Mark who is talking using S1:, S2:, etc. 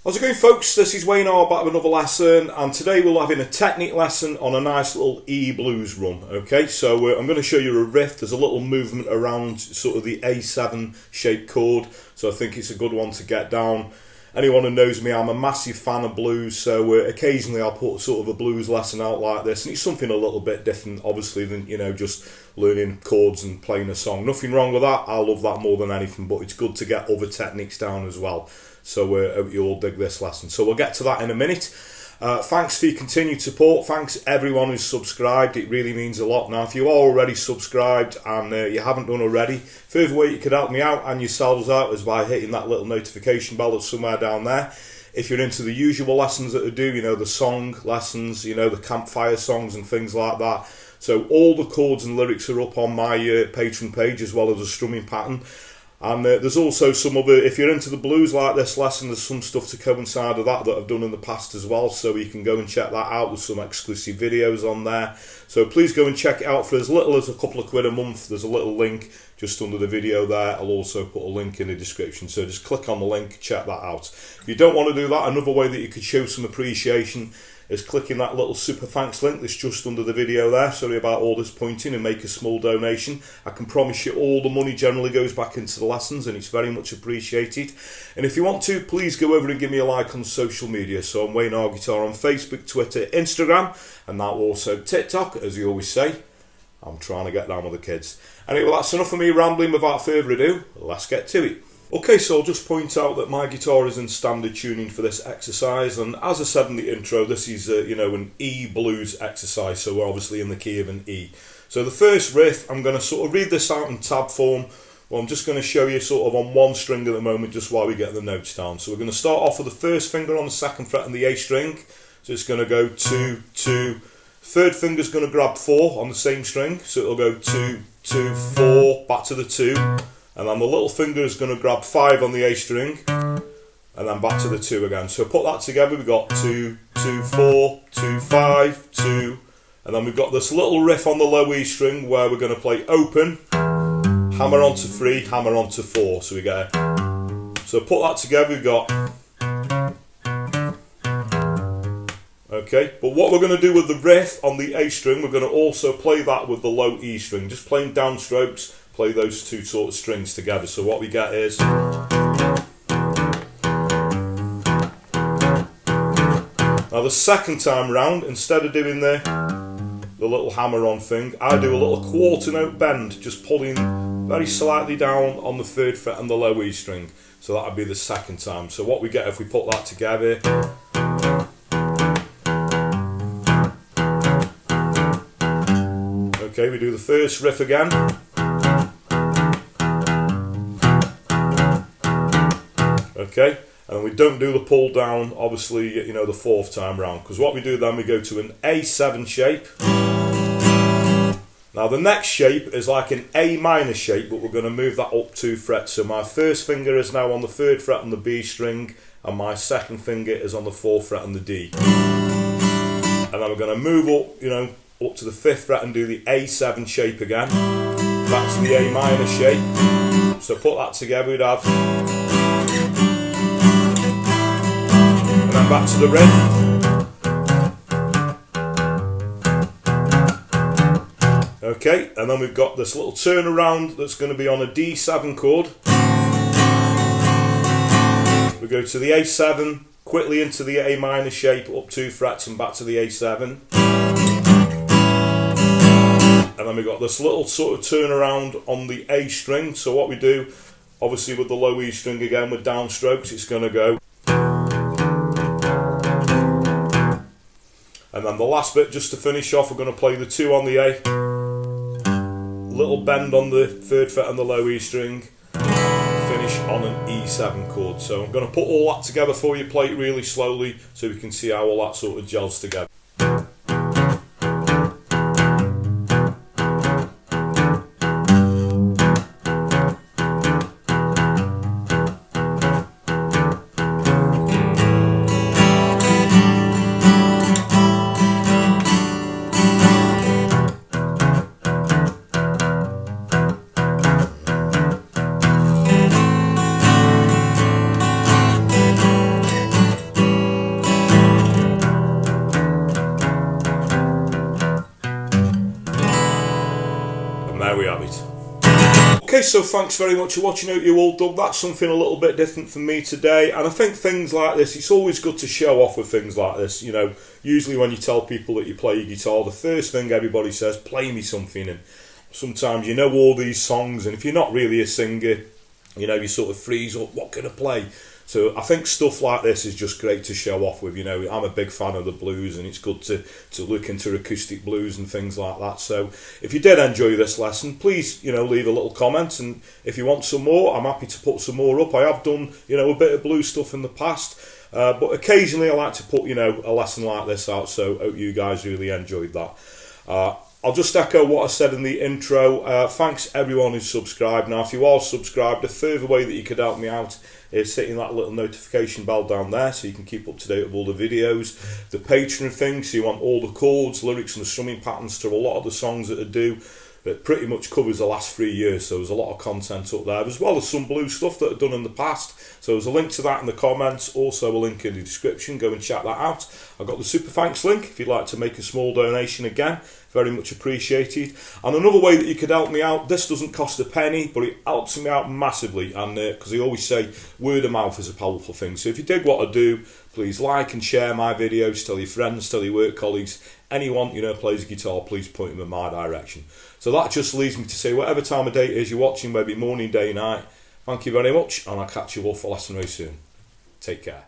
S1: How's it going, folks? This is Wayne R back with another lesson, and today we're having a technique lesson on a nice little E blues run. Okay, so I'm going to show you a riff. There's a little movement around sort of the A7 shaped chord, so I think it's a good one to get down. Anyone who knows me, I'm a massive fan of blues, so occasionally I'll put sort of a blues lesson out like this, and it's something a little bit different, obviously, than, you know, just learning chords and playing a song. Nothing wrong with that. I love that more than anything, but it's good to get other techniques down as well. So hope you all dig this lesson. So we'll get to that in a minute. Thanks for your continued support. Thanks everyone who's subscribed. It really means a lot. Now, if you are already subscribed and you haven't done already, further way you could help me out and yourselves out is by hitting that little notification bell that's somewhere down there. If you're into the usual lessons that I do, you know, the song lessons, you know, the campfire songs and things like that. So all the chords and lyrics are up on my Patreon page, as well as a strumming pattern. And there's also some other, if you're into the blues like this lesson, there's some stuff to coincide with that I've done in the past as well, so you can go and check that out. There's some exclusive videos on there, so please go and check it out for as little as a couple of quid a month. There's a little link just under the video there. I'll also put a link in the description, so just click on the link, check that out. If you don't want to do that, another way that you could show some appreciation is clicking that little super thanks link that's just under the video there. Sorry about all this pointing, and make a small donation. I can promise you all the money generally goes back into the lessons, and it's very much appreciated. And if you want to, please go over and give me a like on social media. So I'm Wayne R Guitar on Facebook, Twitter, Instagram, and now also TikTok, as you always say. I'm trying to get down with the kids. Anyway, that's enough of me rambling. Without further ado, let's get to it. Okay, so I'll just point out that my guitar is in standard tuning for this exercise, and as I said in the intro, this is you know, an E blues exercise, so we're obviously in the key of an E. So the first riff, I'm going to sort of read this out in tab form. Well, I'm just going to show you sort of on one string at the moment, just while we get the notes down. So we're going to start off with the first finger on the second fret on the A string, so it's going to go 2, 2. Third finger's going to grab 4 on the same string, so it'll go 2, 2, 4, back to the 2. And then the little finger is going to grab 5 on the A string, and then back to the 2 again. So put that together, we've got 2, 2, 4, 2, 5, 2, and then we've got this little riff on the low E string where we're going to play open, hammer onto 3, hammer onto 4. So we get so put that together, we've got. Okay, but what we're going to do with the riff on the A string, we're going to also play that with the low E string, just playing downstrokes. Play those two sort of strings together. So what we get is now the second time round, instead of doing the little hammer on thing, I do a little quarter note bend, just pulling very slightly down on the third fret and the low E string. So that would be the second time. So what we get if we put that together, okay, we do the first riff again. Okay, and we don't do the pull down, obviously, you know, the fourth time round, because what we do then, we go to an A7 shape. Now the next shape is like an A minor shape, but we're going to move that up 2 frets. So my first finger is now on the 3rd fret on the B string, and my second finger is on the 4th fret on the D. And then we're going to move up, you know, up to the 5th fret and do the A7 shape again. That's the A minor shape. So put that together, we'd have. And then back to the riff. Okay, and then we've got this little turnaround that's going to be on a D7 chord. We go to the A7, quickly into the A minor shape, up 2 frets and back to the A7. And then we've got this little sort of turnaround on the A string. So what we do, obviously with the low E string again with downstrokes, it's going to go. And then the last bit, just to finish off, we're going to play the 2 on the A, little bend on the 3rd fret on the low E string, finish on an E7 chord. So I'm going to put all that together for you, play it really slowly so we can see how all that sort of gels together. have it. Okay, so thanks very much for watching. I hope you all dug that. Something a little bit different for me today, and I think things like this, it's always good to show off with things like this. You know, usually when you tell people that you play your guitar, the first thing everybody says, play me something, and sometimes you know all these songs, and if you're not really a singer, you know, you sort of freeze up, what can I play? So I think stuff like this is just great to show off with. You know, I'm a big fan of the blues, and it's good to look into acoustic blues and things like that. So if you did enjoy this lesson, please, you know, leave a little comment, and if you want some more, I'm happy to put some more up. I have done, you know, a bit of blues stuff in the past, but occasionally I like to put, you know, a lesson like this out, so hope you guys really enjoyed that. I'll just echo what I said in the intro. Thanks everyone who's subscribed. Now, if you are subscribed, a further way that you could help me out is hitting that little notification bell down there so you can keep up to date with all the videos. The Patreon thing, so you want all the chords, lyrics and the strumming patterns to a lot of the songs that I do. It pretty much covers the last 3 years, so there's a lot of content up there, as well as some blues stuff that I've done in the past. So there's a link to that in the comments, also a link in the description. Go and check that out. I've got the Super Thanks link if you'd like to make a small donation again. Very much appreciated. And another way that you could help me out, this doesn't cost a penny, but it helps me out massively, and because I always say word of mouth is a powerful thing. So if you dig what I do, please like and share my videos, tell your friends, tell your work colleagues, anyone, you know, plays a guitar, please point them in my direction. So that just leads me to say, whatever time of day it is you're watching, maybe morning, day, night, thank you very much, and I'll catch you all for a lesson very soon. Take care.